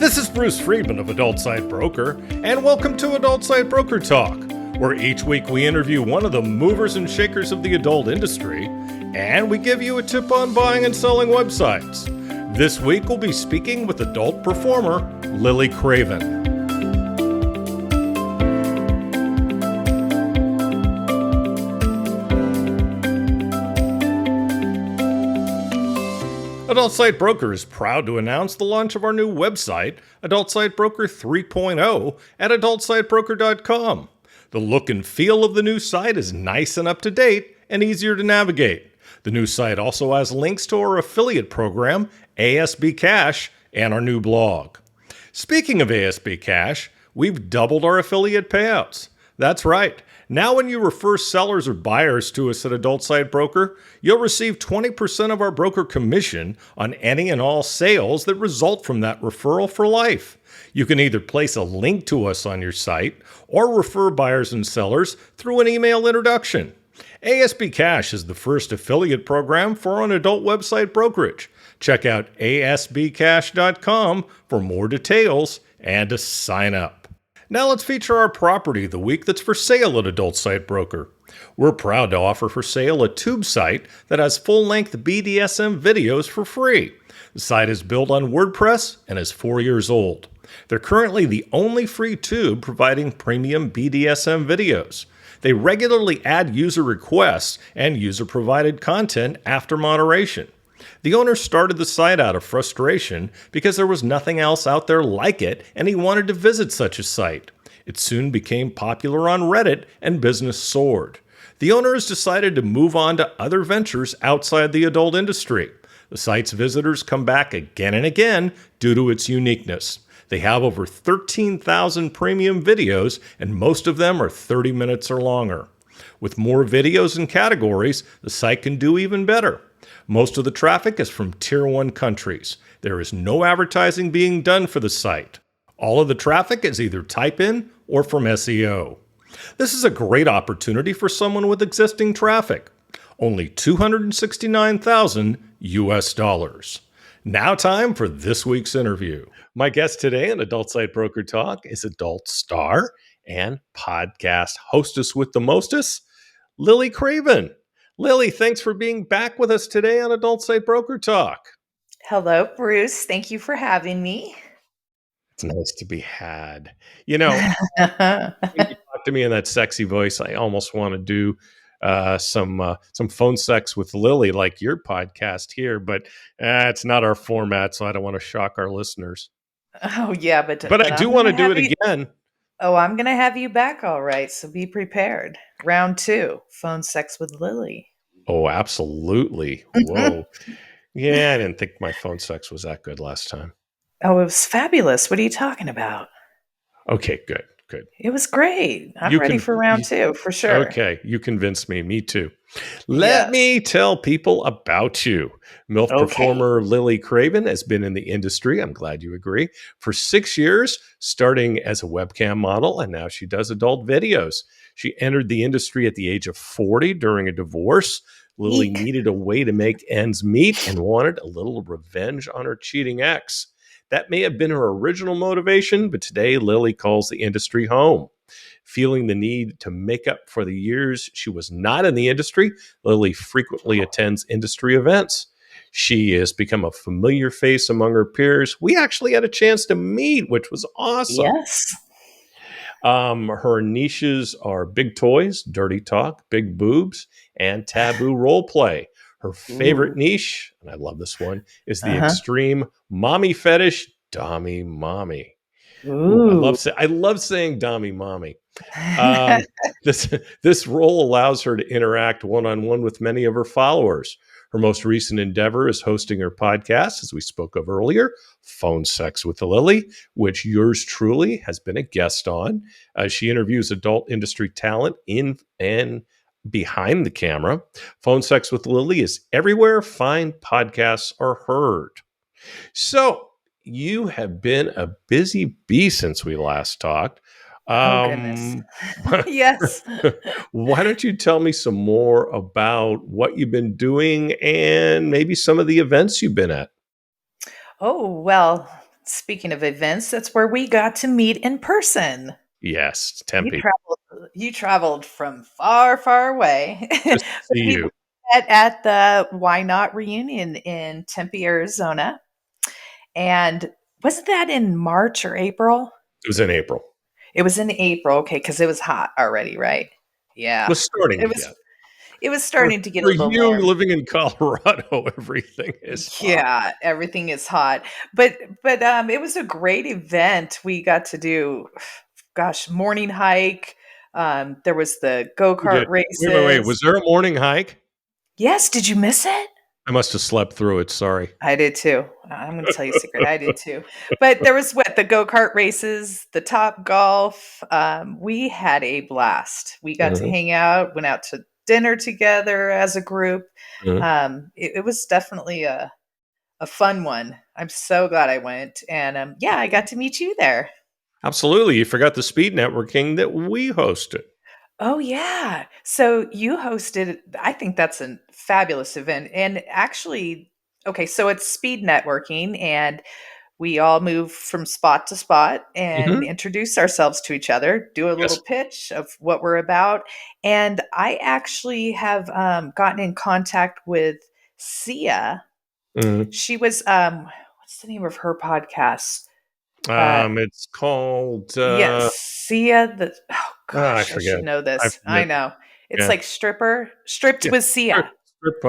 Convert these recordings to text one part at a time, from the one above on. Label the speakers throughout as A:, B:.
A: This is Bruce Friedman of Adult Site Broker, and welcome to Adult Site Broker Talk, where each week we interview one of the movers and shakers of the adult industry, and we give you a tip on buying and selling websites. This week we'll be speaking with adult performer Lily Craven. Adult Site Broker is proud to announce the launch of our new website, Adult Site Broker 3.0, at adultsitebroker.com. The look and feel of the new site is nice and up to date and easier to navigate. The new site also has links to our affiliate program, ASB Cash, and our new blog. Speaking of ASB Cash, we've doubled our affiliate payouts. That's right. Now when you refer sellers or buyers to us at Adult Site Broker, you'll receive 20% of our broker commission on any and all sales that result from that referral for life. You can either place a link to us on your site or refer buyers and sellers through an email introduction. ASB Cash is the first affiliate program for an adult website brokerage. Check out asbcash.com for more details and to sign up. Now let's feature our property of the week that's for sale at Adult Site Broker. We're proud to offer for sale a tube site that has full-length BDSM videos for free. The site is built on WordPress and is 4 years old. They're currently the only free tube providing premium BDSM videos. They regularly add user requests and user-provided content after moderation. The owner started the site out of frustration because there was nothing else out there like it, and he wanted to visit such a site. It soon became popular on Reddit, and business soared. The owner has decided to move on to other ventures outside the adult industry. The site's visitors come back again and again due to its uniqueness. They have over 13,000 premium videos, and most of them are 30 minutes or longer. With more videos and categories, the site can do even better. Most of the traffic is from Tier 1 countries. There is no advertising being done for the site. All of the traffic is either type-in or from SEO. This is a great opportunity for someone with existing traffic. Only $269,000 US. Now time for this week's interview. My guest today on Adult Site Broker Talk is adult star and podcast hostess with the mostest, Lily Craven. Lily, thanks for being back with us today on Adult Site Broker Talk.
B: Hello, Bruce. Thank you for having me.
A: It's nice to be had. You know, when you talk to me in that sexy voice, I almost want to do some phone sex with Lily, like your podcast here, but it's not our format, so I don't want to shock our listeners.
B: Oh, yeah, but
A: I do want to do it again.
B: Oh, I'm going to have you back, all right, so be prepared. Round 2, phone sex with Lily.
A: Oh, absolutely. Whoa. Yeah, I didn't think my phone sex was that good last time.
B: Oh, it was fabulous. What are you talking about?
A: Okay, good.
B: It was great. I'm ready for round 2, for sure.
A: Okay, you convinced me. Me too. Let me tell people about you. MILF performer Lily Craven has been in the industry, I'm glad you agree, for 6 years, starting as a webcam model, and now she does adult videos. She entered the industry at the age of 40 during a divorce. Lily needed a way to make ends meet and wanted a little revenge on her cheating ex. That may have been her original motivation, but today Lily calls the industry home. Feeling the need to make up for the years she was not in the industry, Lily frequently attends industry events. She has become a familiar face among her peers. We actually had a chance to meet, which was awesome.
B: Yes.
A: Her niches are big toys, dirty talk, big boobs, and taboo role play. Her favorite niche, and I love this one, is the extreme mommy fetish, dommy mommy. Ooh, I love saying dommy mommy. This role allows her to interact one-on-one with many of her followers. Her most recent endeavor is hosting her podcast, as we spoke of earlier, Phone Sex with Lily, which yours truly has been a guest on. She interviews adult industry talent in and behind the camera. Phone Sex with Lily is everywhere fine podcasts are heard. So you have been a busy bee since we last talked.
B: Oh, goodness. Yes.
A: Why don't you tell me some more about what you've been doing and maybe some of the events you've been at?
B: Oh, well, speaking of events, that's where we got to meet in person.
A: Yes,
B: You
A: Tempe.
B: traveled from far, far away.
A: Just to
B: But
A: see
B: we
A: you.
B: met at the Why Not reunion in Tempe, Arizona. And wasn't that in March or April?
A: It was in April.
B: It was in April, okay, because it was hot already, right?
A: It
B: Yeah.
A: was starting
B: It
A: to
B: was
A: get.
B: it was
A: For
B: starting to get a
A: for
B: little
A: you
B: warm.
A: living in Colorado, everything is hot.
B: Yeah, everything is hot. But it was a great event. We got to do gosh, morning hike. There was the
A: You
B: go-kart
A: did. Wait.
B: races.
A: Was there a morning hike?
B: Yes, did you miss it?
A: I must have slept through it. Sorry.
B: I did too. I'm going to tell you a secret. I did too. But there was what the go-kart races, the Top Golf. We had a blast. We got to
A: Mhm,
B: hang out, went out to dinner together as a group.
A: mhm.
B: It was definitely a fun one. I'm so glad I went, and yeah, I got to meet you there.
A: Absolutely. You forgot the speed networking that we hosted.
B: Oh yeah. So you hosted, I think that's a fabulous event. And actually, okay, so it's speed networking and we all move from spot to spot and
A: Mhm.
B: introduce ourselves to each other, do a little
A: Yes.
B: pitch of what we're about. And I actually have gotten in contact with Sia.
A: Mhm.
B: She was, what's the name of her podcast? Uh,
A: It's called,
B: Yes, Sia the oh
A: I
B: gosh, I
A: forget.
B: should know
A: I
B: this. I
A: forget.
B: know. It's
A: Yeah.
B: like Stripped
A: Yeah.
B: with
A: Strip
B: Sia.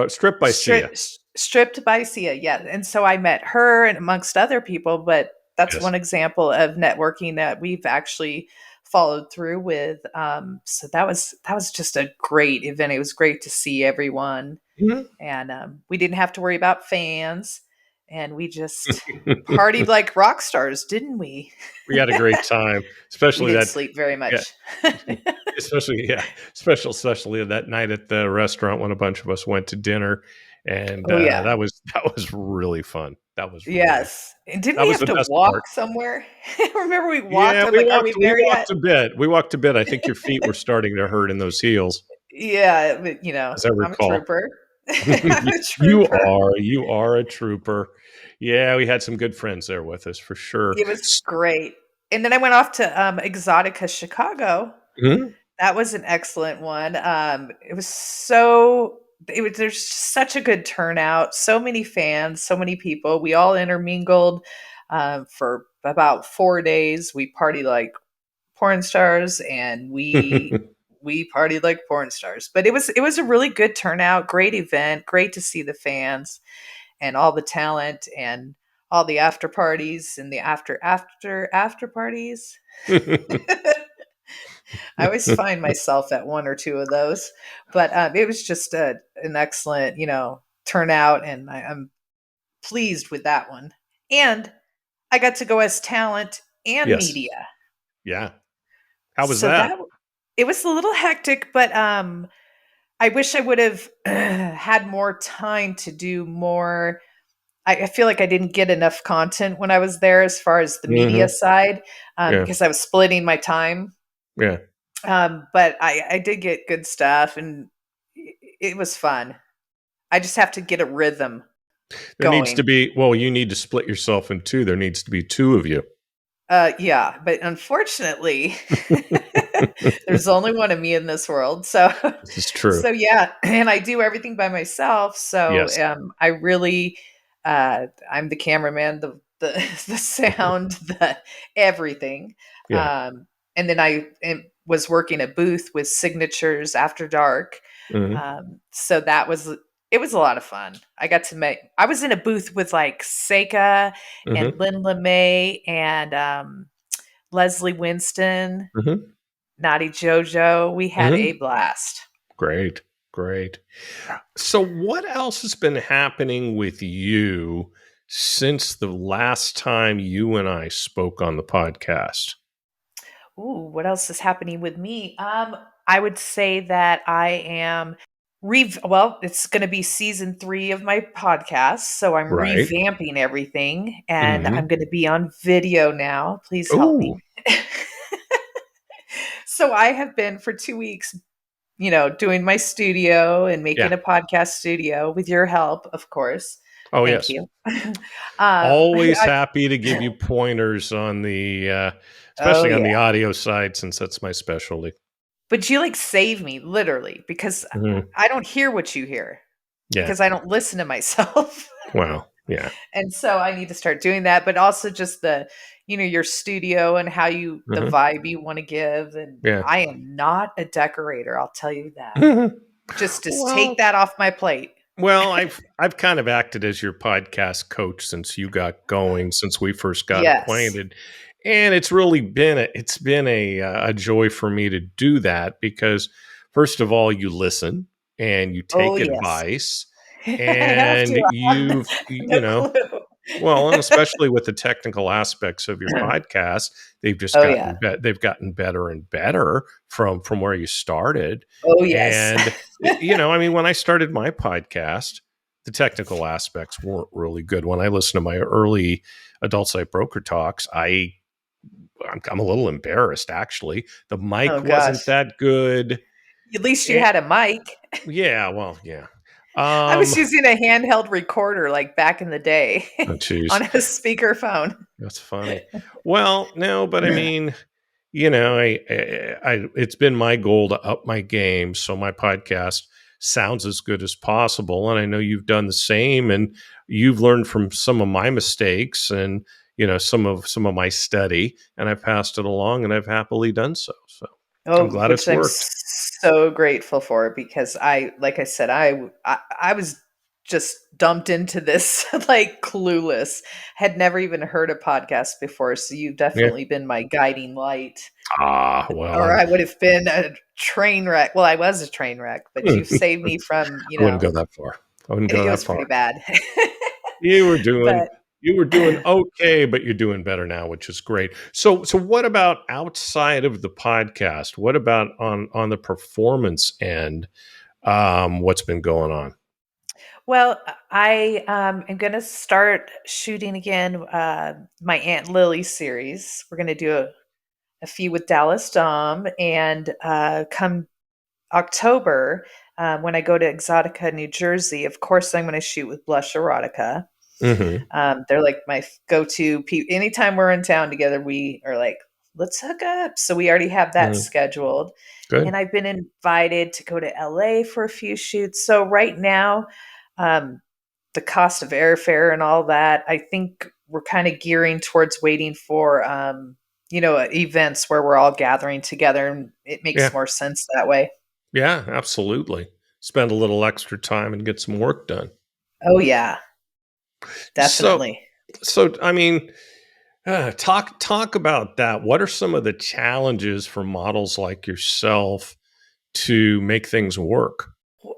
A: Strip by Sia.
B: Stripped by Sia, yeah, and so I met her and amongst other people, but that's
A: Yes.
B: one example of networking that we've actually followed through with, so that was just a great event. It was great to see everyone,
A: Mhm.
B: and, we didn't have to worry about fans, and we just partied like rock stars, didn't we?
A: We had a great time,
B: We
A: especially
B: didn't
A: that
B: sleep very
A: yeah,
B: much.
A: especially that night at the restaurant when a bunch of us went to dinner, and,
B: Oh, yeah.
A: that was really fun.
B: Yes. And didn't
A: That
B: we
A: was
B: have
A: the
B: to
A: best
B: walk
A: part.
B: somewhere? Remember we walked?
A: Yeah,
B: I'm like, "Are we
A: we
B: there
A: walked
B: yet?"
A: a bit. We walked a bit. I think your feet were starting to hurt in those heels,
B: Yeah, but,
A: as I
B: I'm a
A: recall.
B: trooper. I'm a
A: You
B: trooper.
A: you are a trooper. Yeah, we had some good friends there with us for sure.
B: It was great. And then I went off to, Exotica Chicago.
A: Mhm.
B: That was an excellent one. It was there's such a good turnout, so many fans, so many people. We all intermingled, for about 4 days. We partied like porn stars and we partied like porn stars. But it was a really good turnout, great event, great to see the fans and all the talent and all the after parties and the after parties. I always find myself at one or two of those, but it was just an excellent, turnout, and I'm pleased with that one. And I got to go as talent and
A: Yes.
B: media,
A: Yeah. How was
B: so
A: that?
B: it was a little hectic, but I wish I would have had more time to do more. I feel like I didn't get enough content when I was there as far as the media
A: Mhm.
B: side,
A: Yeah.
B: because I was splitting my time.
A: Yeah.
B: But I did get good stuff, and it was fun. I just have to get a rhythm
A: There needs to
B: going.
A: be well, you need to split yourself in 2. There needs to be 2 of you.
B: Yeah, but unfortunately, there's only one of me in this world. So,
A: This is true.
B: so yeah, and I do everything by myself. So,
A: Yes.
B: I really, I'm the cameraman, the the sound, the everything.
A: Yeah.
B: Um, and then was working a booth with Signatures After Dark.
A: Mhm.
B: So it was a lot of fun. I was in a booth with like Seika and
A: Mhm.
B: Lynn LeMay and Leslie Winston,
A: Mhm.
B: Naughty Jojo. We had a
A: Mhm.
B: blast.
A: Great. Great. So what else has been happening with you since the last time you and I spoke on the podcast?
B: Ooh, what else is happening with me? I would say that I am well, it's going to be season 3 of my podcast, so I'm
A: Right.
B: revamping everything and I'm
A: Mhm.
B: going to be on video now. Please help me.
A: Ooh.
B: So I have been for 2 weeks, doing my studio and
A: Yeah.
B: making a podcast studio with your help, of course.
A: Oh,
B: Thank
A: yes.
B: you.
A: Always
B: I,
A: happy to give you pointers on the,
B: oh
A: especially on
B: yeah.
A: the audio side, since that's my specialty.
B: But you like save me literally because
A: Mhm.
B: I don't hear what you hear
A: Yeah.
B: because I don't listen to myself.
A: Well, yeah.
B: And so I need to start doing that, but also just your studio and the
A: Mhm.
B: vibe you want to give. And
A: Yeah.
B: I am not a decorator, I'll tell you that.
A: Mhm.
B: Just take
A: Well,
B: that off my plate.
A: I've kind of acted as your podcast coach since you got going, since we first got
B: Yes.
A: acquainted, and it's really been a joy for me to do that because first of all, you listen and you
B: Oh
A: take
B: yes.
A: advice,
B: I have
A: and
B: to. I have no clue.
A: well, and especially with the technical aspects of your podcast,
B: Oh yeah.
A: they've gotten better and better from where you started.
B: Oh yes.
A: And I mean, when I started my podcast, the technical aspects weren't really good. When I listened to my early adult site broker talks, I'm a little embarrassed actually. The
B: Oh
A: mic wasn't
B: gosh.
A: that good.
B: At least you
A: Eh,
B: had a mic.
A: yeah, well, yeah.
B: I
A: Um,
B: was using a handheld recorder like back in the day
A: oh, geez.
B: on a speakerphone.
A: That's funny. Well, no, but I mean, it's been my goal to up my game so my podcast sounds as good as possible, and I know you've done the same, and you've learned from some of my mistakes and some of my study, and I've passed it along, and I've happily done so. So I'm
B: Oh,
A: glad
B: which
A: it's
B: I'm
A: worked.
B: so grateful for because like I said, I was just dumped into this like clueless, had never even heard a podcast before. So you've
A: Yeah.
B: definitely been my guiding light,
A: Well,
B: or I would have been a train wreck. Well, I was a train wreck, but you've
A: I
B: saved me from,
A: wouldn't go that far. I wouldn't go
B: it
A: that
B: was
A: far.
B: pretty bad.
A: You were doing
B: But
A: you were doing okay, but you're doing better now, which is great. So what about outside of the podcast? What about on the performance end? What's been going on?
B: well, I am going to start shooting again my Aunt Lily series. We're going to do a few with Dallas Dom, and come October, when I go to Exotica, New Jersey, of course I'm going to shoot with Blush Erotica.
A: Hmm.
B: They're like my go-to anytime we're in town together, we are like, let's hook up. So we already have that
A: Hmm.
B: scheduled. And
A: Good.
B: I've been invited to go to LA for a few shoots. So right now, um, the cost of airfare and all that, I think we're kind of gearing towards waiting for, events where we're all gathering together, and it makes
A: Yeah.
B: more sense that way.
A: Yeah, absolutely. Spend a little extra time and get some work done.
B: Oh yeah,
A: So
B: definitely.
A: so I mean, talk about that. What are some of the challenges for models like yourself to make things work?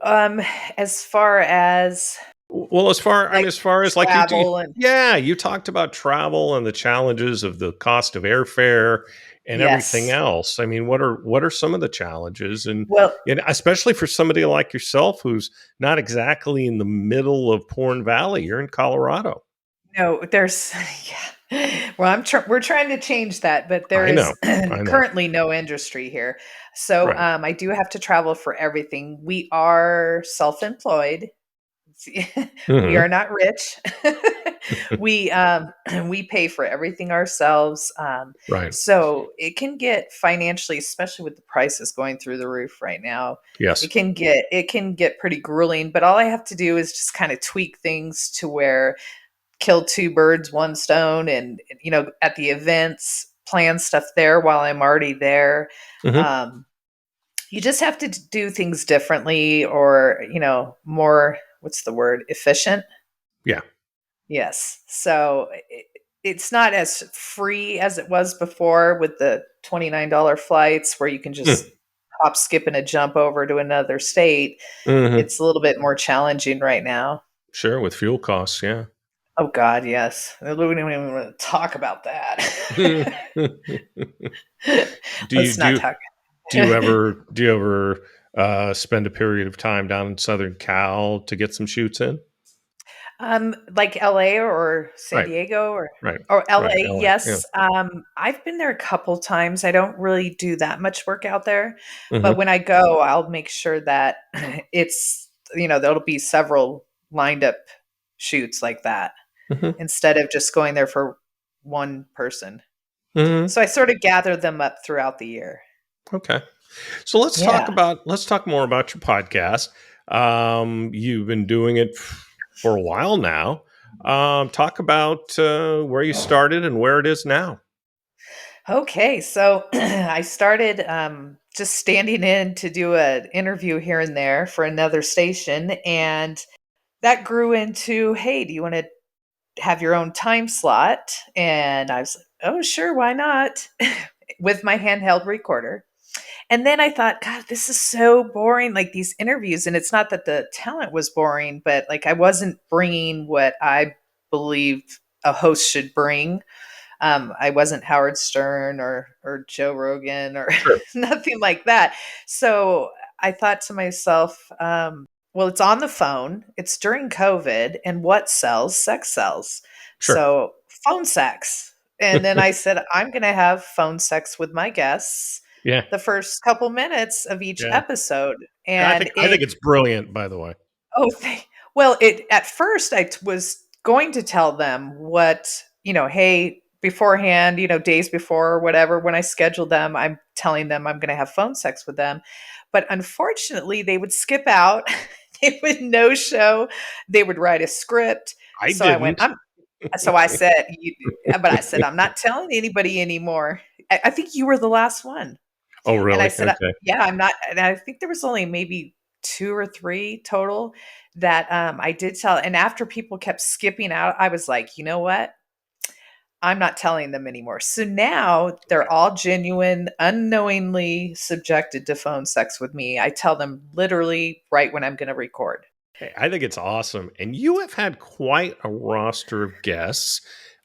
B: Um, as far as
A: Well,
B: like
A: as far as like
B: travel and
A: yeah, you talked about travel and the challenges of the cost of airfare and everything
B: yes.
A: else. I mean, what are some of the challenges,
B: Well,
A: and especially for somebody like yourself who's not exactly in the middle of Porn Valley, you're in Colorado.
B: no, there's yeah. Well, we're trying to change that, but there
A: I know,
B: is
A: I know,
B: currently no industry here. So
A: right?
B: I do have to travel for everything. We are self-employed. We are
A: Hmm.
B: not rich. we we pay for everything ourselves.
A: Right.
B: So it can get financially, especially with the prices going through the roof right now.
A: Yes.
B: It can get pretty grueling. But all I have to do is just kind of tweak things to where kill two birds, one stone, and at the events, plan stuff there while I'm already there.
A: Hmm.
B: Um, you just have to do things differently, or more, what's the word, efficient.
A: Yeah.
B: Yes. So it's not as free as it was before with the $29 flights where you can just hop, skip, and a jump over to another state.
A: Mm-hmm.
B: It's a little bit more challenging right now.
A: Sure, with fuel costs, yeah.
B: Oh God, yes. We don't even want to talk about that.
A: do you
B: Let's
A: do
B: not
A: you,
B: talk.
A: do you ever spend a period of time down in Southern Cal to get some shoots in?
B: Like LA or San
A: Right,
B: Diego
A: right,
B: or
A: right.
B: LA,
A: LA, yeah.
B: yes. I've been there a couple times. I don't really do that much work out there, but
A: Hmm.
B: when I go, I'll make sure that there'll be several lined up shoots like that
A: Hmm.
B: instead of just going there for one person.
A: Hmm.
B: So I sort of gather them up throughout the year.
A: Okay. So
B: Yeah.
A: let's talk more about your podcast. You've been doing it for a while now. Talk about where you started and where it is now.
B: Okay, so I started just standing in to do an interview here and there for another station, and that grew into, hey, do you want to have your own time slot? And I was like, oh, sure, why not? With my handheld recorder. And then I thought, God, this is so boring, like these interviews. And it's not that the talent was boring, but like I wasn't bringing what I believed a host should bring. I wasn't Howard Stern or Joe Rogan or
A: Sure.
B: nothing like that. So I thought to myself, well, it's on the phone. It's during COVID, and what sells? Sex sells.
A: Sure.
B: So phone sex. And then I said, I'm going to have phone sex with my guests
A: Yeah.
B: the first couple minutes of each
A: Yeah.
B: episode,
A: I
B: and
A: think I think it's brilliant, by the way.
B: oh, well, it at first was going to tell them what, hey, beforehand, days before or whatever, when I scheduled them, I'm telling them I'm going to have phone sex with them. But unfortunately, they would skip out. They would no show. They would write a script.
A: I
B: So I went,
A: didn't.
B: so I said, but I said, I'm not telling anybody anymore. I think you were the last one.
A: Oh,
B: And I
A: really?
B: said,
A: Okay.
B: yeah, I'm not. And I think there was only maybe two or three total that I did tell. And after people kept skipping out, I was like, you know what? I'm not telling them anymore. So now they're all genuine, unknowingly subjected to phone sex with me. I tell them literally right when I'm going to record.
A: Hey, I think it's awesome. And you have had quite a roster of guests.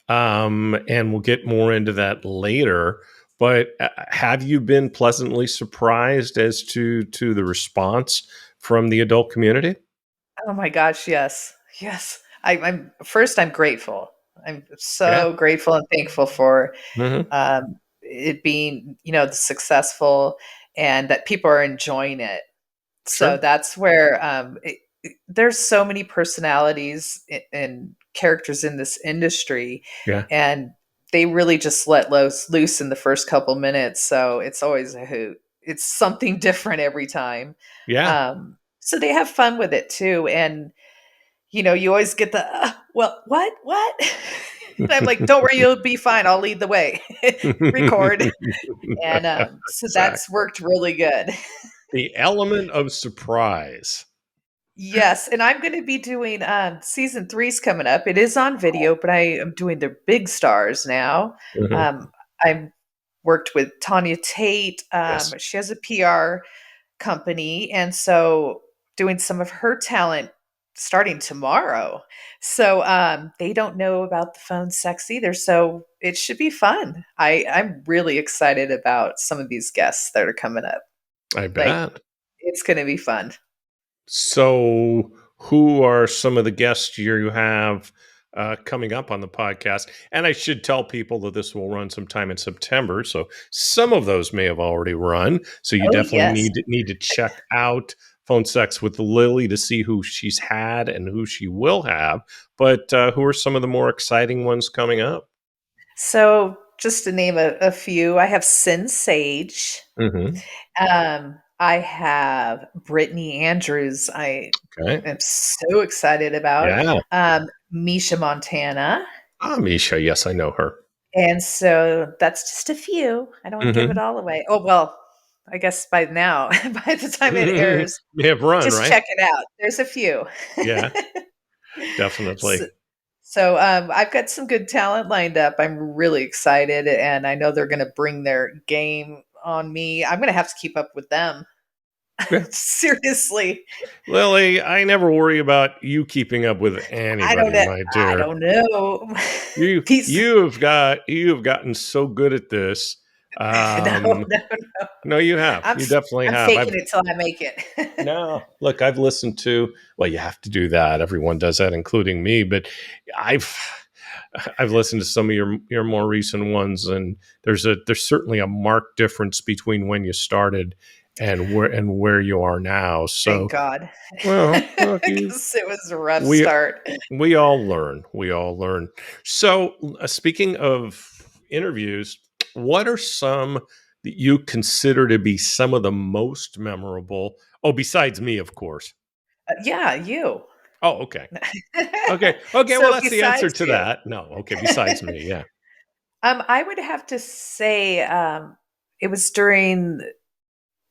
A: And we'll get more into that later. But have you been pleasantly surprised as to the response from the adult community?
B: Oh my gosh, yes. Yes. I'm first, I'm grateful. I'm
A: Yeah.
B: so grateful and thankful for
A: Hmm.
B: it being, successful and that people are enjoying it. So
A: Sure.
B: that's where there's so many personalities and characters in this industry,
A: Yeah.
B: and they really just let loose in the first couple minutes. So it's always a hoot. It's something different every time.
A: Yeah.
B: So they have fun with it too. And, you always get the, well, what? And I'm like, don't worry, you'll be fine. I'll lead the way. Record. And so that's
A: Exactly.
B: worked really good.
A: The element of surprise.
B: Yes, and I'm going to be doing season three's coming up. It is on video, but I am doing the big stars now.
A: Mhm.
B: I've worked with Tanya Tate.
A: Yes.
B: She has a PR company, and so doing some of her talent starting tomorrow. So they don't know about the phone sex either. So it should be fun. I'm really excited about some of these guests that are coming up.
A: I
B: Like
A: bet.
B: it's going to be fun.
A: So, who are some of the guests you have coming up on the podcast? And I should tell people that this will run sometime in September, so some of those may have already run. So you
B: Oh
A: definitely
B: yes.
A: need to check out Phone Sex with Lily to see who she's had and who she will have. But who are some of the more exciting ones coming up?
B: So, just to name a few, I have Sin Sage.
A: Hmm.
B: I have Brittany Andrews. I
A: Okay.
B: am so excited about
A: Yeah.
B: Misha Montana.
A: Ah, Misha. Yes, I know her.
B: And so that's just a few. I don't want to give it
A: Hmm.
B: all away. Oh, well, I guess by now, by the time it airs,
A: They have run,
B: just
A: right?
B: check it out. There's a few.
A: Yeah, definitely.
B: So, so I've got some good talent lined up. I'm really excited, and I know they're going to bring their game on me. I'm going to have to keep up with them.
A: Yeah.
B: Seriously,
A: Lily, I never worry about you keeping up with
B: I don't
A: anybody,
B: know.
A: my
B: I
A: dear.
B: don't know.
A: You
B: These
A: you've gotten so good at this.
B: no,
A: Um,
B: no, no.
A: no, you have.
B: I'm
A: You definitely
B: I'm
A: have.
B: faking
A: I've
B: it till I make it.
A: no look. I've listened to. Well, you have to do that. Everyone does that, including me. But I've I've listened to some of your more recent ones, and there's certainly a marked difference between when you started and where you are now.
B: Thank
A: So,
B: God.
A: well, look,
B: Because it was a rough
A: we
B: start.
A: we all learn. We all learn. So, speaking of interviews, what are some that you consider to be some of the most memorable? Oh, besides me, of course.
B: Yeah, you.
A: Oh, okay. Okay. Okay. Well,
B: So
A: that's the answer
B: besides
A: to
B: you,
A: that. No. Okay. Besides me. Yeah.
B: I would have to say it was during,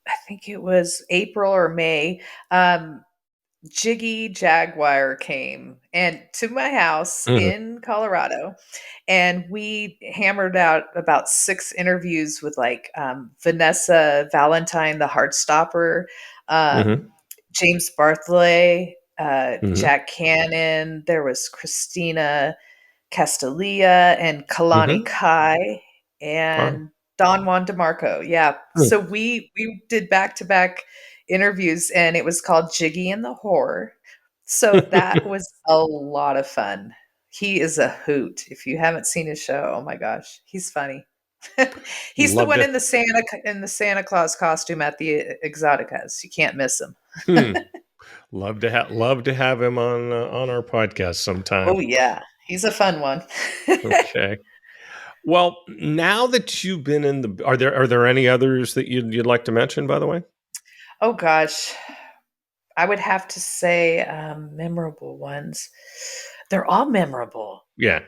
B: I think it was April or May. Jiggy Jaguar came and to my house
A: Hmm.
B: in Colorado, and we hammered out about 6 interviews with like Vanessa Valentine, the Heartstopper,
A: Hmm.
B: James Bartholet,
A: Hmm.
B: Jack Cannon. There was Christina Castalia and Kalani
A: Hmm.
B: Kai
A: Wow.
B: and Don Juan DeMarco. Yeah. So
A: Hmm.
B: we did back to back interviews, and it was called Jiggy and the Whore. So that was a lot of fun. He is a hoot. If you haven't seen his show, oh my gosh, he's funny. He's the
A: Love
B: one
A: to.
B: in the Santa Claus costume at the Exoticas. You can't miss him.
A: Hmm. Love to have him on our podcast sometime.
B: Oh yeah, he's a fun one.
A: Okay. Well, now that you've been in the, are there any others that you'd like to mention? By the way.
B: Oh gosh, I would have to say memorable ones. They're all memorable.
A: Yeah.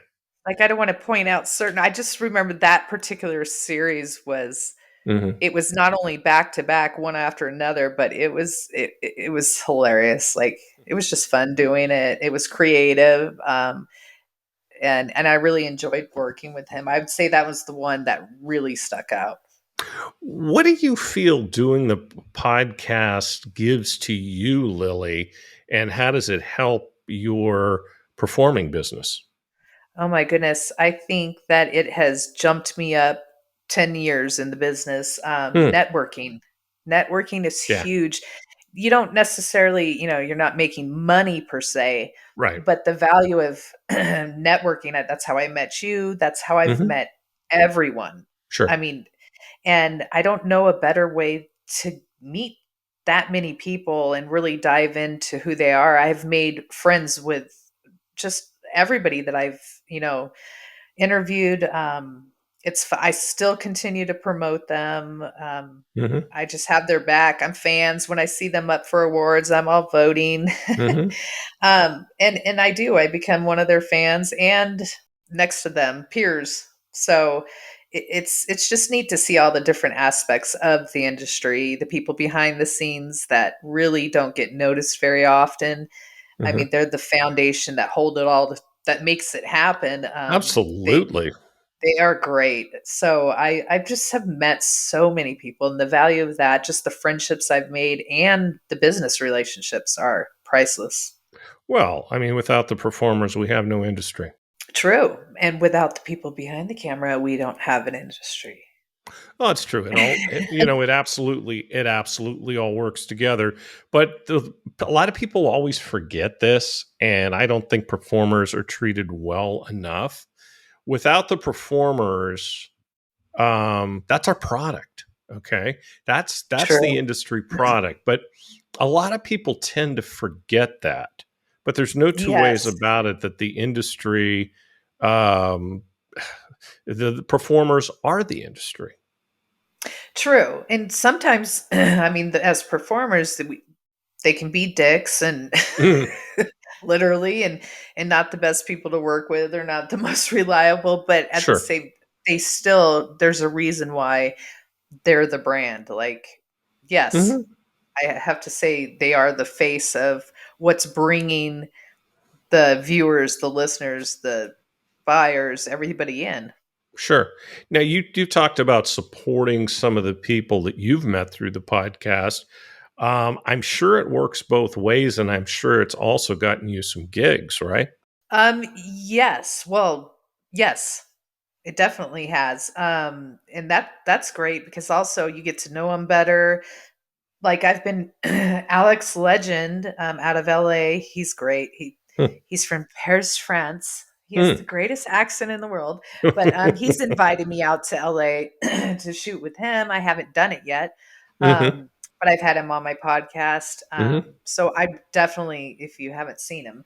B: Like I don't want to point out certain. I just remember that particular series was
A: Hmm.
B: it was not only back to back one after another, but it was hilarious. Like it was just fun doing it. It was creative, and I really enjoyed working with him. I would say that was the one that really stuck out.
A: What do you feel doing the podcast gives to you, Lily, and how does it help your performing business?
B: Oh my goodness. I think that it has jumped me up 10 years in the business.
A: Hmm.
B: Networking. Networking is
A: Yeah.
B: huge. You don't necessarily, you're not making money per se,
A: Right.
B: but the value of networking, that's how I met you. That's how I've
A: Hmm.
B: met everyone. I
A: Sure.
B: mean, and I don't know a better way to meet that many people and really dive into who they are. I've made friends with just everybody that I've, you know, interviewed. I still continue to promote them.
A: Hmm.
B: I just have their back. I'm fans. When I see them up for awards, I'm all voting.
A: Hmm.
B: And I do. I become one of their fans and next to them, peers. So it's just neat to see all the different aspects of the industry, the people behind the scenes that really don't get noticed very often. I
A: Hmm.
B: mean, they're the foundation that hold it all, that makes it happen.
A: Absolutely.
B: They are great. So I just have met so many people, and the value of that, just the friendships I've made and the business relationships are priceless.
A: Well, I mean, without the performers, we have no industry.
B: True. And without the people behind the camera, we don't have an industry.
A: Oh, it's true. It absolutely all works together. But a lot of people always forget this, and I don't think performers are treated well enough. Without the performers, that's our product. Okay, that's the
B: True.
A: industry product. But a lot of people tend to forget that. But there's no two ways
B: Yes.
A: about it that the industry, um, the performers are the industry.
B: True. And sometimes, I mean, as performers, they can be dicks and literally, and not the best people to work with, or not the most reliable, but at the
A: Sure.
B: same, there's a reason why they're the brand. Like, yes,
A: Hmm.
B: I have to say they are the face of what's bringing the viewers, the listeners, the buyers, everybody in.
A: Sure. Now you talked about supporting some of the people that you've met through the podcast. I'm sure it works both ways, and I'm sure it's also gotten you some gigs, right?
B: Yes. Well, yes. It definitely has. And that's great because also you get to know them better. Like I've been Alex Legend out of LA. He's great.
A: Hmm.
B: He's from Paris, France. He has the
A: Hmm.
B: greatest accent in the world. But he's invited me out to LA to shoot with him. I haven't done it yet.
A: Hmm.
B: but I've had him on my podcast.
A: Hmm.
B: So I definitely, if you haven't seen him,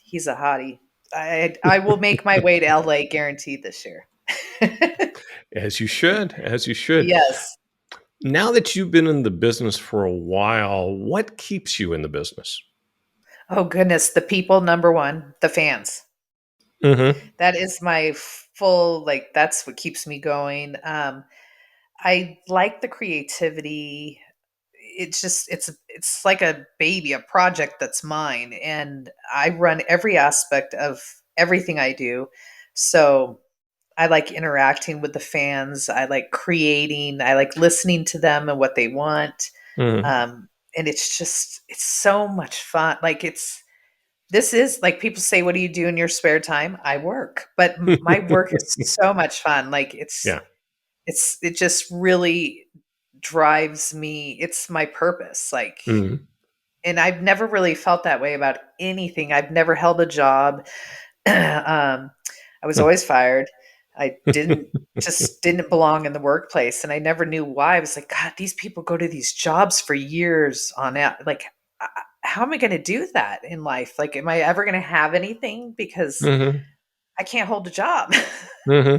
B: he's a hottie. I will make my way to LA guaranteed this year.
A: As you should, as you should.
B: Yes.
A: Now that you've been in the business for a while, what keeps you in the business?
B: Oh goodness, the people number one, the fans.
A: Hmm.
B: That is my full like that's what keeps me going. I like the creativity. It's like a baby, a project that's mine, and I run every aspect of everything I do. So I like interacting with the fans. I like creating. I like listening to them and what they want.
A: Hmm.
B: And it's so much fun. Like this is like people say, what do you do in your spare time? I work, but my work is so much fun. Like
A: Yeah.
B: it just really drives me. It's my purpose. Like,
A: Hmm.
B: and I've never really felt that way about anything. I've never held a job. I was always fired. I didn't belong in the workplace, and I never knew why. I was like, God, these people go to these jobs for years on out. Like, how am I going to do that in life? Like, am I ever going to have anything? Because
A: Hmm.
B: I can't hold a job.
A: Hmm.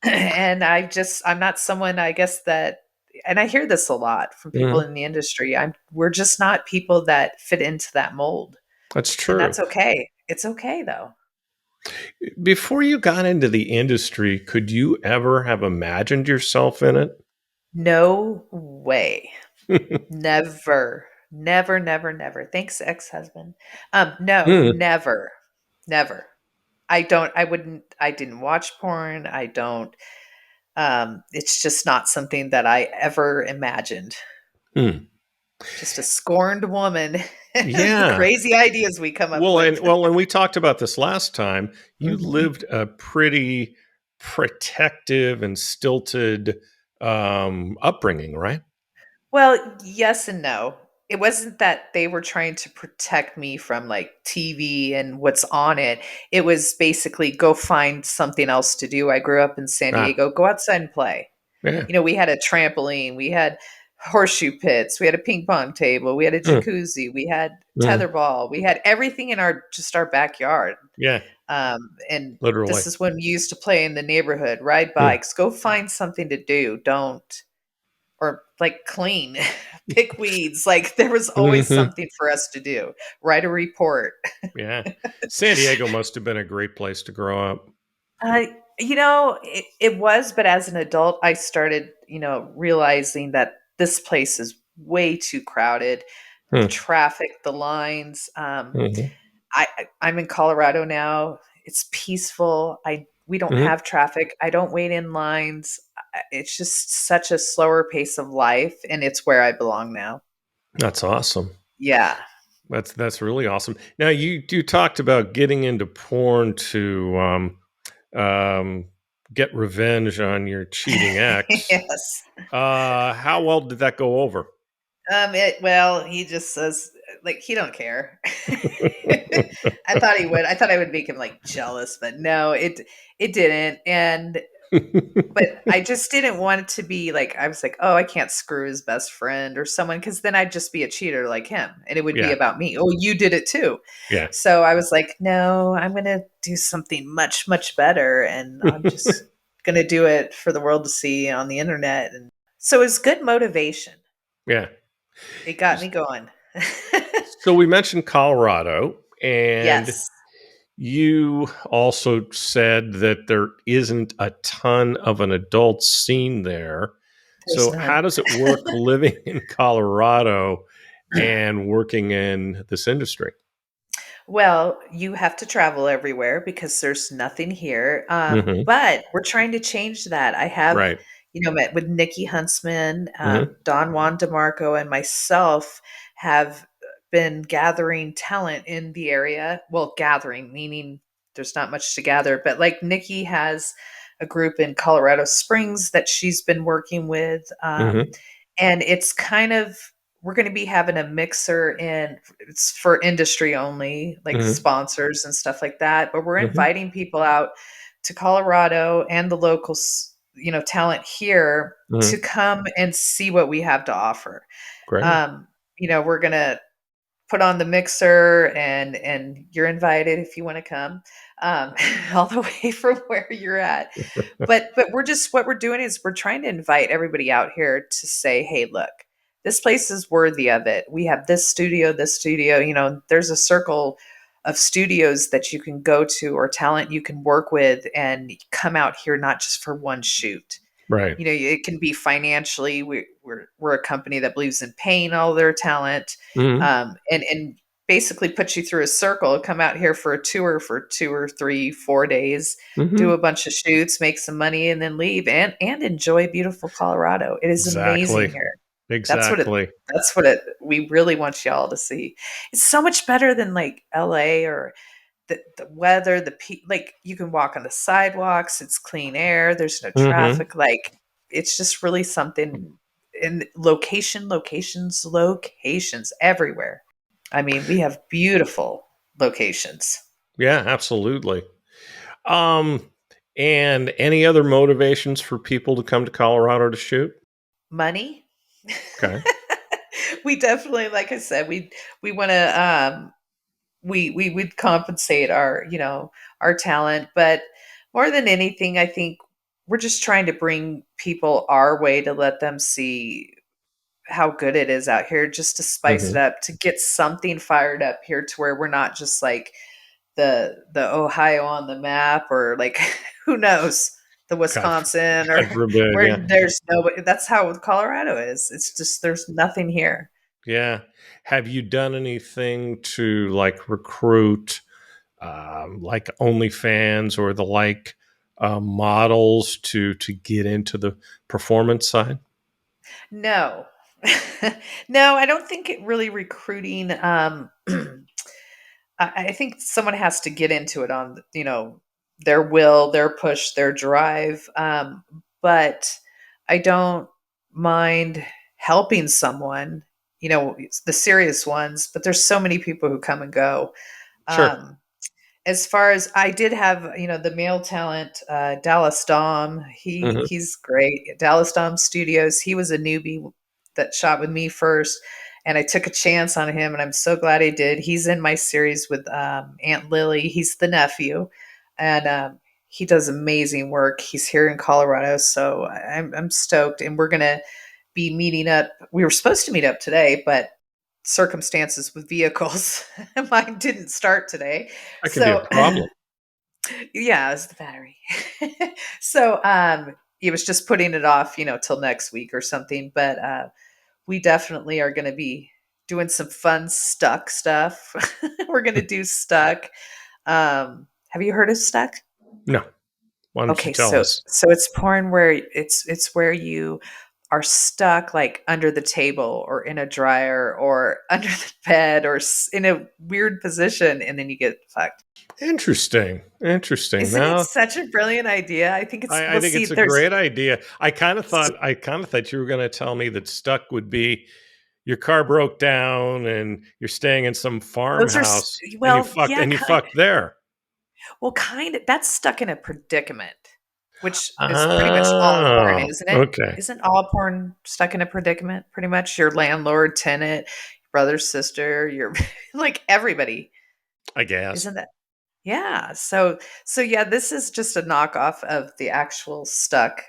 B: And I'm not someone, I guess, that, and I hear this a lot from people
A: Hmm.
B: in the industry. We're just not people that fit into that mold,
A: That's
B: and
A: true.
B: that's okay. It's okay though.
A: Before you got into the industry, could you ever have imagined yourself in it?
B: No way. Never. Never, never, never. Thanks, ex-husband. No,
A: Hmm.
B: never. Never. I didn't watch porn. I don't it's just not something that I ever imagined.
A: Hmm.
B: Just a scorned woman. The
A: Yeah.
B: crazy ideas we come up
A: Well,
B: with.
A: and we talked about this last time. You
B: Mhm.
A: lived a pretty protective and stilted upbringing, right?
B: Well, yes and no. It wasn't that they were trying to protect me from like TV and what's on it. It was basically go find something else to do. I grew up in San
A: Ah,
B: Diego. Go outside and play.
A: yeah.
B: We had a trampoline, we had horseshoe pits, we had a ping pong table, we had a
A: Mm,
B: jacuzzi, we had
A: mm,
B: tetherball, we had everything in our backyard.
A: yeah,
B: And
A: literally.
B: this is when we used to play in the neighborhood, ride
A: Mm.
B: bikes, go find something to do. Don't or like clean, pick weeds. Like there was always
A: Hmm.
B: something for us to do. Write a report.
A: Yeah. San Diego must have been a great place to grow up.
B: Uh, it was, but as an adult, I started, realizing that this place is way too crowded. The
A: Hmm.
B: traffic, the lines.
A: Hmm.
B: I'm in Colorado now. It's peaceful. We don't
A: Hmm.
B: have traffic. I don't wait in lines. It's just such a slower pace of life, and it's where I belong now.
A: That's awesome.
B: Yeah.
A: That's really awesome. Now you talked about getting into porn to um, get revenge on your cheating ex.
B: Yes.
A: How well did that go over?
B: Well, he just says like he don't care. I thought he would. I thought I would make him like jealous, but no, it didn't. And but I just didn't want it to be like I was like, oh, I can't screw his best friend or someone because then I'd just be a cheater like him, and it would be
A: Yeah,
B: about me. Oh, you did it too.
A: yeah.
B: So I was like, no, I'm gonna do something much much better, and I'm just gonna do it for the world to see on the internet. And so it's good motivation.
A: Yeah.
B: It got me going.
A: So we mentioned Colorado, and
B: Yes,
A: you also said that there isn't a ton of an adult scene there.
B: there's
A: So how
B: none.
A: does it work living in Colorado and working in this industry?
B: Well, you have to travel everywhere because there's nothing here.
A: Hmm.
B: But we're trying to change that. I have,
A: Right.
B: met with Nikki Huntsman,
A: Hmm.
B: Don Juan DeMarco, and myself have been gathering talent in the area. Well, gathering, meaning there's not much to gather, but like Nikki has a group in Colorado Springs that she's been working with.
A: Hmm.
B: And it's kind of we're going to be having a mixer in it's for industry only, like
A: Hmm.
B: sponsors and stuff like that, but we're
A: Hmm.
B: inviting people out to Colorado and the local talent here to
A: Hmm.
B: come and see what we have to offer.
A: Great.
B: Um, we're gonna put on the mixer, and you're invited if you want to come, um, all the way from where you're at. But we're just what we're doing is we're trying to invite everybody out here to say, hey, look, this place is worthy of it. We have this studio. There's a circle of studios that you can go to or talent you can work with and come out here not just for one shoot.
A: Right.
B: It can be financially. We're a company that believes in paying all their talent,
A: Hmm.
B: and basically put you through a circle. Come out here for a tour for 2 or 3, 4 days, do
A: Hmm.
B: a bunch of shoots, make some money, and then leave and enjoy beautiful Colorado. It is amazing
A: Exactly.
B: here. That's what it.
A: Exactly.
B: That's what it. We really want y'all to see. It's so much better than like L.A. or the weather, like you can walk on the sidewalks, it's clean air, there's no
A: Hmm.
B: traffic. Like it's just really something. In locations everywhere. I mean, we have beautiful locations.
A: Yeah, absolutely. Um, and any other motivations for people to come to Colorado to shoot?
B: Money.
A: Okay.
B: We definitely, like I said, we want to we would compensate our talent, but more than anything, I think we're just trying to bring people our way to let them see how good it is out here, just to spice it
A: Hmm.
B: up, to get something fired up here to where we're not just like the Ohio on the map, or like who knows, the
A: God,
B: Wisconsin, or
A: God forbid.
B: where
A: Yeah.
B: there's nobody. That's how Colorado is. It's just there's nothing here.
A: Yeah. Have you done anything to like recruit, like OnlyFans or the like, models to get into the performance side?
B: No. No, I don't think it really recruiting. I think someone has to get into it on, their will, their push, their drive. But I don't mind helping someone, it's the serious ones, but there's so many people who come and go.
A: Sure.
B: Um, as far as I did have, the male talent, Dallas Dom,
A: Hmm.
B: he's great. Dallas Dom Studios, he was a newbie that shot with me first, and I took a chance on him, and I'm so glad I did. He's in my series with Aunt Lily. He's the nephew, and he does amazing work. He's here in Colorado, so I'm stoked, and we're gonna be meeting up. We were supposed to meet up today, but circumstances with vehicles, mine didn't start today.
A: That can be a
B: So
A: problem.
B: yeah, it was the battery. So it was just putting it off, till next week or something. But we definitely are going to be doing some fun stuck stuff. We're going to do stuck. Have you heard of stuck?
A: No. Why don't you
B: Okay,
A: tell
B: so
A: us?
B: it's porn where it's where you are stuck like under the table or in a dryer or under the bed or in a weird position, and then you get fucked.
A: Interesting. Interesting.
B: Isn't it
A: Now,
B: such a brilliant idea? I think it's,
A: I
B: well,
A: think
B: see,
A: it's a
B: there's
A: great idea. I kind of thought you were going to tell me that stuck would be your car broke down and you're staying in some
B: those are
A: farmhouse
B: well, yeah,
A: and you fucked there.
B: well, kind of. That's stuck in a predicament, which is pretty much all porn,
A: Oh,
B: isn't it?
A: okay.
B: Isn't all porn stuck in a predicament? Pretty much, your landlord, tenant, brother, sister, your like everybody.
A: I guess.
B: Isn't that? Yeah. So yeah, this is just a knockoff of the actual stuck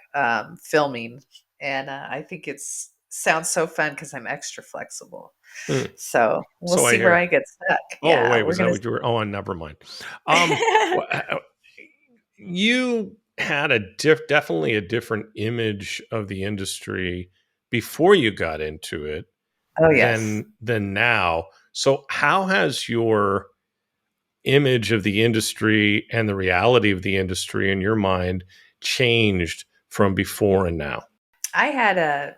B: filming, and I think it's sounds so fun because I'm extra flexible.
A: Hmm.
B: So we'll
A: So I
B: see where
A: hear.
B: I get stuck.
A: Oh,
B: Yeah,
A: wait,
B: we're
A: was that
B: gonna.
A: what you were? Oh, never mind. Um, wh- you had definitely a different image of the industry before you got into it
B: Oh yes.
A: than now. So how has your image of the industry and the reality of the industry in your mind changed from before and now?
B: I had a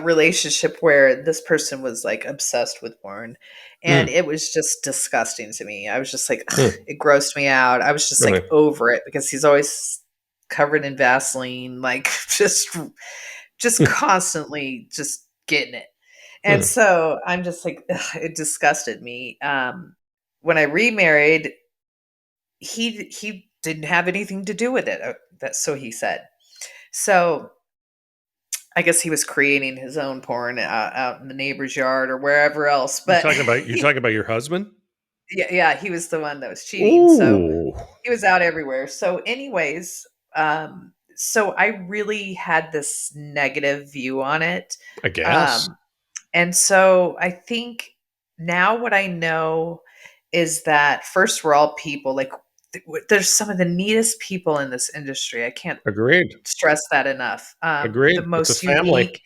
B: relationship where this person was like obsessed with porn, and
A: Mm,
B: it was just disgusting to me. I was just like, ugh,
A: mm,
B: it grossed me out. I was just like
A: really?
B: over it because he's always covered in Vaseline, like just
A: Mm,
B: constantly just getting it. And
A: mm,
B: so I'm just like, ugh, it disgusted me. When I remarried, he didn't have anything to do with it. That so he said. So I guess he was creating his own porn out in the neighbor's yard or wherever else.
A: You're
B: But
A: talking about you're talking about your husband?
B: yeah, he was the one that was cheating. So
A: Ooh,
B: he was out everywhere. So, anyways, so I really had this negative view on it.
A: I guess.
B: Um, and so I think now what I know is that first, we're all people. Like, there's some of the neatest people in this industry. I can't
A: Agreed.
B: stress that enough. The
A: Agreed. It's a
B: most
A: family.
B: unique.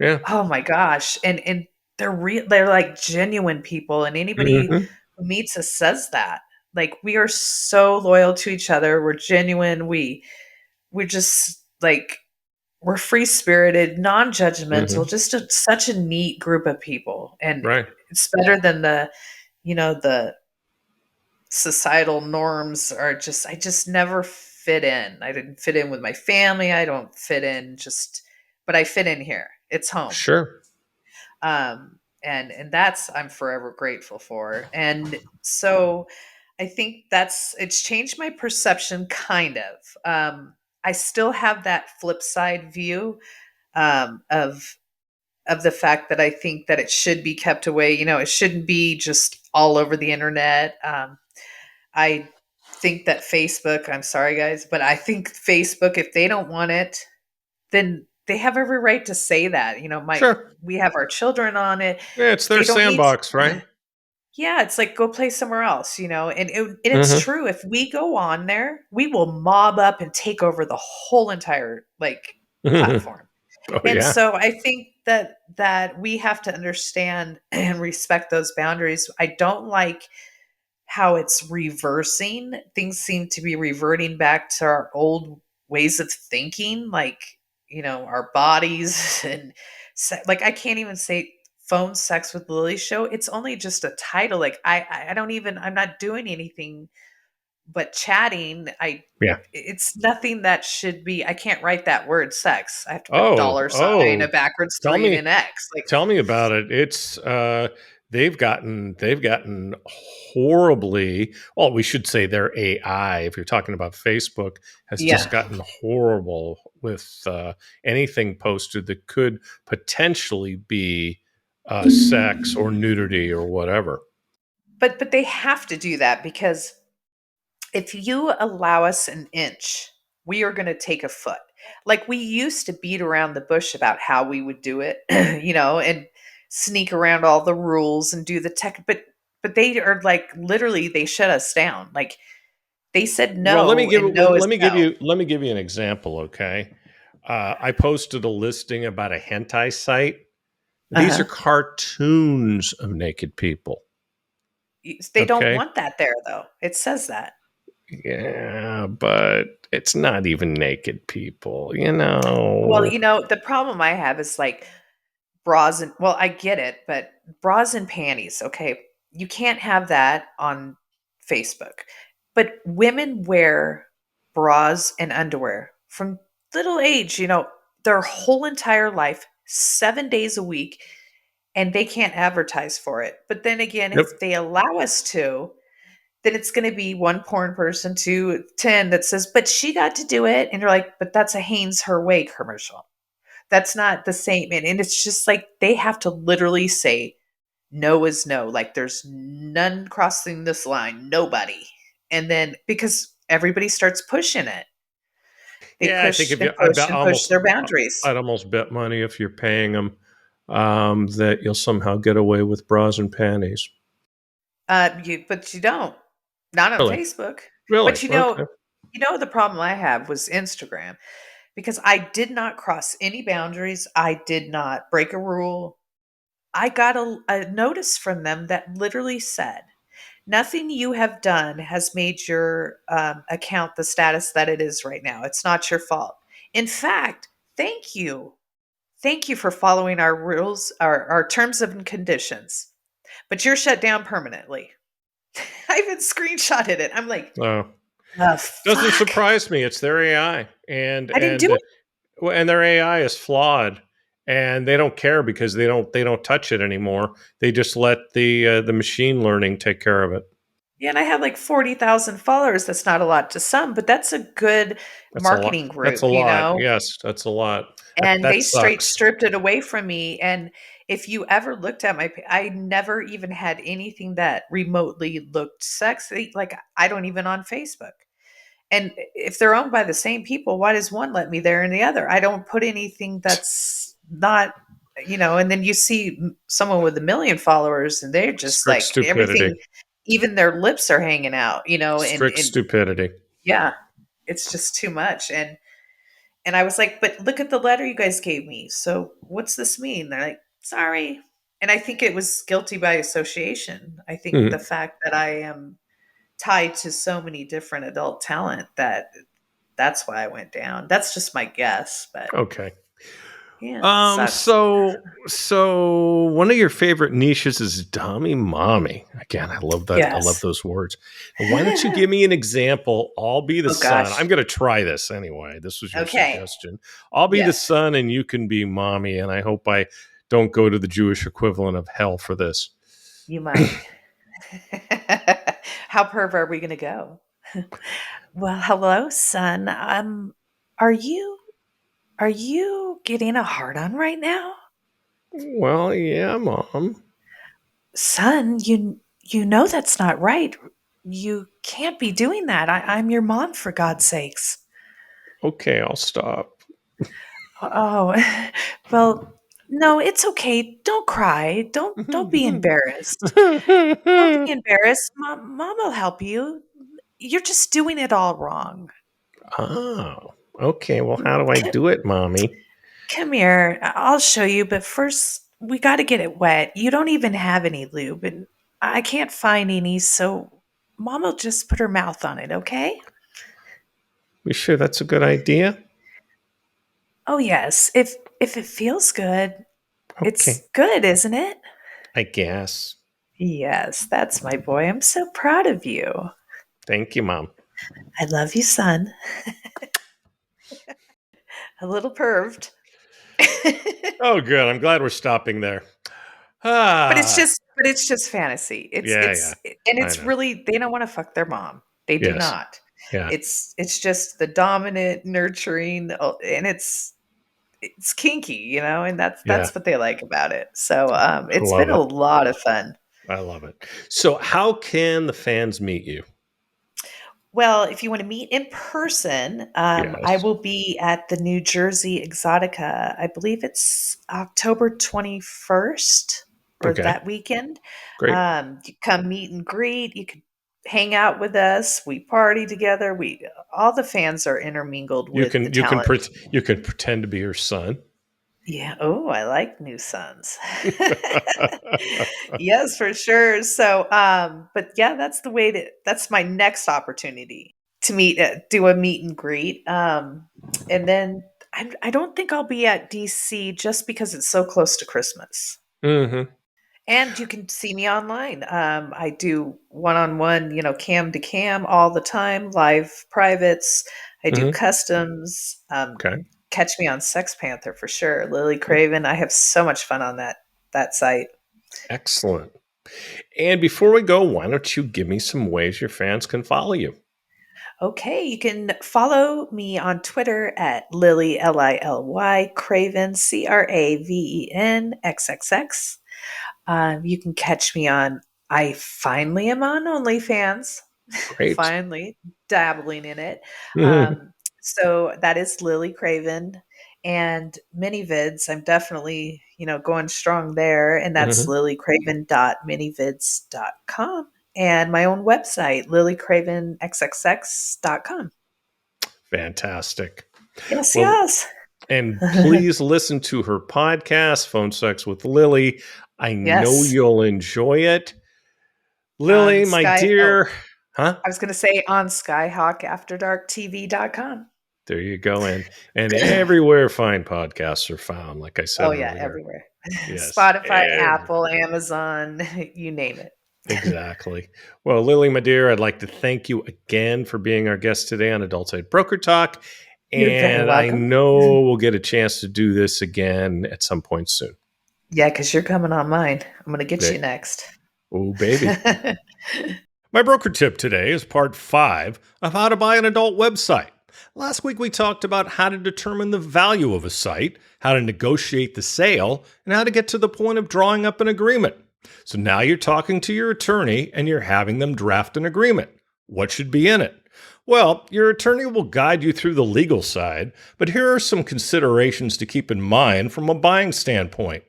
A: Yeah.
B: Oh my gosh, and they're real. They're like genuine people, and anybody
A: Hmm.
B: who meets us says that. Like, we are so loyal to each other. We're genuine. We're just like, we're free spirited, non judgmental.
A: Hmm.
B: Just such a neat group of people, and
A: Right.
B: it's better than the societal norms are just. I just never fit in. I didn't fit in with my family. I don't fit in just, but I fit in here. It's home.
A: Sure.
B: And that's, I'm forever grateful for. And so I think it's changed my perception, kind of. I still have that flip side view, of the fact that I think that it should be kept away. It shouldn't be just all over the internet. I think that Facebook, I'm sorry guys, but I think Facebook, if they don't want it, then they have every right to say that.
A: Sure.
B: We have our children on it.
A: Yeah, it's their
B: They don't need
A: sandbox,
B: to,
A: right?
B: yeah, it's like, go play somewhere else. And it's
A: Hmm.
B: true. If we go on there, we will mob up and take over the whole entire, like, platform.
A: Oh
B: And
A: yeah.
B: so I think that we have to understand and respect those boundaries. I don't like how it's reversing. Things seem to be reverting back to our old ways of thinking, like, our bodies and like, I can't even say phone sex with Lily show. It's only just a title. Like, I don't even, I'm not doing anything but chatting.
A: Yeah.
B: It's nothing that should be, I can't write that word sex. I have to put
A: Oh,
B: dollar sign, a
A: oh.
B: backwards
A: Tell
B: three, and
A: me
B: an X. Like,
A: Tell me about it. It's they've gotten horribly, well, we should say their AI, if you're talking about Facebook, has just
B: yeah.
A: gotten horrible with anything posted that could potentially be sex or nudity or whatever.
B: But they have to do that, because if you allow us an inch, we are going to take a foot. Like, we used to beat around the bush about how we would do it, and sneak around all the rules and do the tech. But they are like, literally, they shut us down. Like, they said
A: Well, let me
B: no,
A: give
B: and
A: it.
B: no is no.
A: Let me give you an example. Okay, I posted a listing about a hentai site.
B: Uh
A: These are
B: huh.
A: cartoons of naked people.
B: They don't
A: Okay.
B: want that there, though. It says that.
A: Yeah, but it's not even naked people,
B: Well,
A: know.
B: the problem I have is like, bras and, well, I get it, but bras and panties, okay, you can't have that on Facebook. But women wear bras and underwear from little age, their whole entire life, 7 days a week, and they can't advertise for it. But then again,
A: Yep.
B: if they allow us to, then it's going to be one porn person to 10 that says, but she got to do it. And you're like, but that's a Hanes Her Way commercial. That's not the same. And it's just like, they have to literally say no is no. Like, there's none crossing this line, nobody. And then, because everybody starts pushing it, they
A: Yeah, I think
B: push
A: if
B: and
A: you, I
B: push
A: bet
B: and push
A: almost,
B: their boundaries.
A: I'd almost bet money if you're paying them that you'll somehow get away with bras and panties.
B: But you don't, not on
A: Really,
B: Facebook.
A: really.
B: But
A: Okay.
B: the problem I have was Instagram, because I did not cross any boundaries. I did not break a rule. I got a notice from them that literally said, nothing you have done has made your account the status that it is right now. It's not your fault. In fact, thank you. Thank you for following our rules, our terms and conditions. But you're shut down permanently. I even screenshotted it. I'm like,
A: So
B: the
A: doesn't
B: fuck?
A: surprise me. It's their AI, and
B: I didn't do
A: and
B: it.
A: well, and their AI is flawed, and they don't care because they don't touch it anymore. They just let the machine learning take care of it.
B: Yeah, and I have like 40,000 followers. That's not a lot to some, but that's a good
A: That's a lot.
B: marketing
A: That's a
B: group, you
A: lot.
B: know?
A: Yes, that's a lot.
B: And
A: That
B: they straight
A: sucks.
B: stripped it away from me. And if you ever looked at I never even had anything that remotely looked sexy. Like I don't even on Facebook. And if they're owned by the same people, why does one let me there and the other? I don't put anything that's not, and then you see someone with 1 million followers and they're just
A: Strict
B: like
A: stupidity.
B: everything, even their lips are hanging out,
A: Strict
B: and
A: stupidity.
B: yeah, it's just too much. And I was like, but look at the letter you guys gave me. So what's this mean? They're like, sorry. And I think it was guilty by association. I think the
A: Mhm.
B: fact that I am tied to so many different adult talent that's why I went down. That's just my guess, but
A: Okay.
B: yeah, sucks.
A: So one of your favorite niches is Dommy Mommy. Again, I love that. I love
B: Yes.
A: those words. And why don't you give me an example? I'll be the
B: Oh
A: son.
B: gosh.
A: I'm going to try this anyway. This was your
B: Okay.
A: suggestion. I'll be the
B: Yes,
A: son and you can be mommy. And I hope I don't go to the Jewish equivalent of hell for this.
B: you might. How perv are we going to go? Well, hello, son. Are you getting a hard on right now?
A: Well, yeah, mom.
B: Son, you know that's not right. You can't be doing that. I'm your mom, for God's sakes.
A: Okay, I'll stop.
B: Oh, well, no, it's okay. Don't cry. Don't be embarrassed. Don't be embarrassed. Mom will help you. You're just doing it all wrong.
A: Oh, okay. Well, how do I
B: Come,
A: do it, mommy?
B: come here. I'll show you, but first we got to get it wet. You don't even have any lube, and I can't find any, so Mom will just put her mouth on it, okay?
A: You sure that's a good idea?
B: Oh yes. If it feels good,
A: Okay,
B: it's good, isn't it?
A: I guess.
B: Yes, that's my boy. I'm so proud of you.
A: Thank you, mom.
B: I love you, son. A little perved.
A: Oh, good. I'm glad we're stopping there. Ah,
B: But it's just fantasy.
A: yeah, yeah.
B: And
A: I
B: it's
A: know.
B: really they don't want to fuck their mom. They do
A: Yes.
B: not.
A: Yeah.
B: It's just the dominant nurturing, and it's kinky, and
A: Yeah.
B: that's what they like about it. So
A: I
B: it's
A: love
B: been a
A: it.
B: lot of fun.
A: I love it. So, how can the fans meet you?
B: Well, if you want to meet in person, I
A: Yes.
B: will be at the New Jersey Exotica. I believe it's October 21st or
A: Okay.
B: that weekend.
A: Great.
B: You come meet and greet. You can hang out with us. We party together. We all the fans are intermingled
A: You
B: with the
A: can
B: talent.
A: you can pretend to be your son.
B: Yeah. Oh, I like new sons. Yes, for sure. So, but yeah, that's my next opportunity to do a meet and greet. And then I don't think I'll be at DC just because it's so close to Christmas.
A: Hmm.
B: And you can see me online. I do one-on-one, cam to cam all the time, live privates. I do
A: Hmm.
B: customs.
A: Okay.
B: Catch me on Sex Panther for sure. Lily Craven. I have so much fun on that site.
A: Excellent. And before we go, why don't you give me some ways your fans can follow you?
B: Okay, you can follow me on Twitter at Lily Lily Craven CravenXXX. You can catch me on. I finally am on OnlyFans.
A: Great.
B: Finally dabbling in it.
A: Hmm.
B: So that is Lily Craven and minivids. I'm definitely going strong there, and that's
A: Hmm.
B: lilycraven.minivids.com and my own website lilycravenxxx.com.
A: Fantastic.
B: Yes,
A: Well,
B: yes.
A: and please listen to her podcast, Phone Sex with Lily. I know
B: Yes,
A: you'll enjoy it.
B: on
A: Lily, my
B: Sky. Oh,
A: dear. Huh?
B: I was going to say on skyhawkafterdarktv.com.
A: There you go. And everywhere fine podcasts are found, like I
B: Oh
A: said
B: yeah,
A: earlier.
B: everywhere.
A: Yes.
B: Spotify, Apple, Amazon, you name it.
A: Exactly. Well, Lily, my dear, I'd like to thank you again for being our guest today on Adult Side Broker Talk.
B: You're very
A: And I
B: welcome.
A: know we'll get a chance to do this again at some point soon.
B: Yeah, because you're coming on mine. I'm going to get
A: Yeah.
B: you next.
A: Oh, baby. My broker tip today is part 5 of how to buy an adult website. Last week we talked about how to determine the value of a site, how to negotiate the sale, and how to get to the point of drawing up an agreement. So now you're talking to your attorney and you're having them draft an agreement. What should be in it? Well, your attorney will guide you through the legal side, but here are some considerations to keep in mind from a buying standpoint.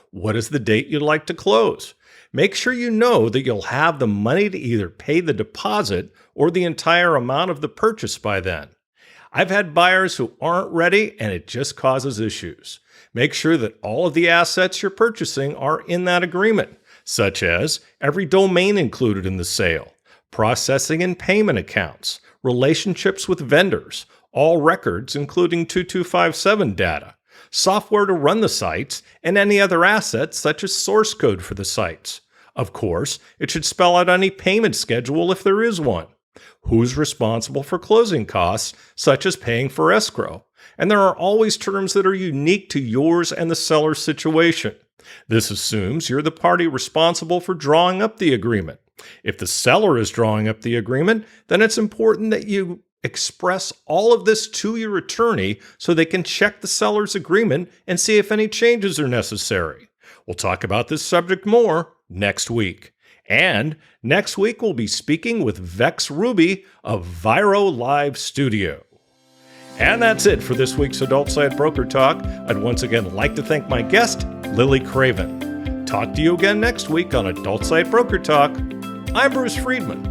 A: What is the date you'd like to close? Make sure you know that you'll have the money to either pay the deposit or the entire amount of the purchase by then. I've had buyers who aren't ready and it just causes issues. Make sure that all of the assets you're purchasing are in that agreement, such as every domain included in the sale, processing and payment accounts, relationships with vendors, all records including 2257 data, software to run the sites, and any other assets such as source code for the sites. Of course, it should spell out any payment schedule if there is one. Who's responsible for closing costs, such as paying for escrow? And there are always terms that are unique to yours and the seller's situation. This assumes you're the party responsible for drawing up the agreement. If the seller is drawing up the agreement, then it's important that you express all of this to your attorney so they can check the seller's agreement and see if any changes are necessary. We'll talk about this subject more next week. And next week we'll be speaking with Vex Ruby of Viro Live Studio. And that's it for this week's Adult Site Broker Talk. I'd once again like to thank my guest, Lily Craven. Talk to you again next week on Adult Site Broker Talk. I'm Bruce Friedman.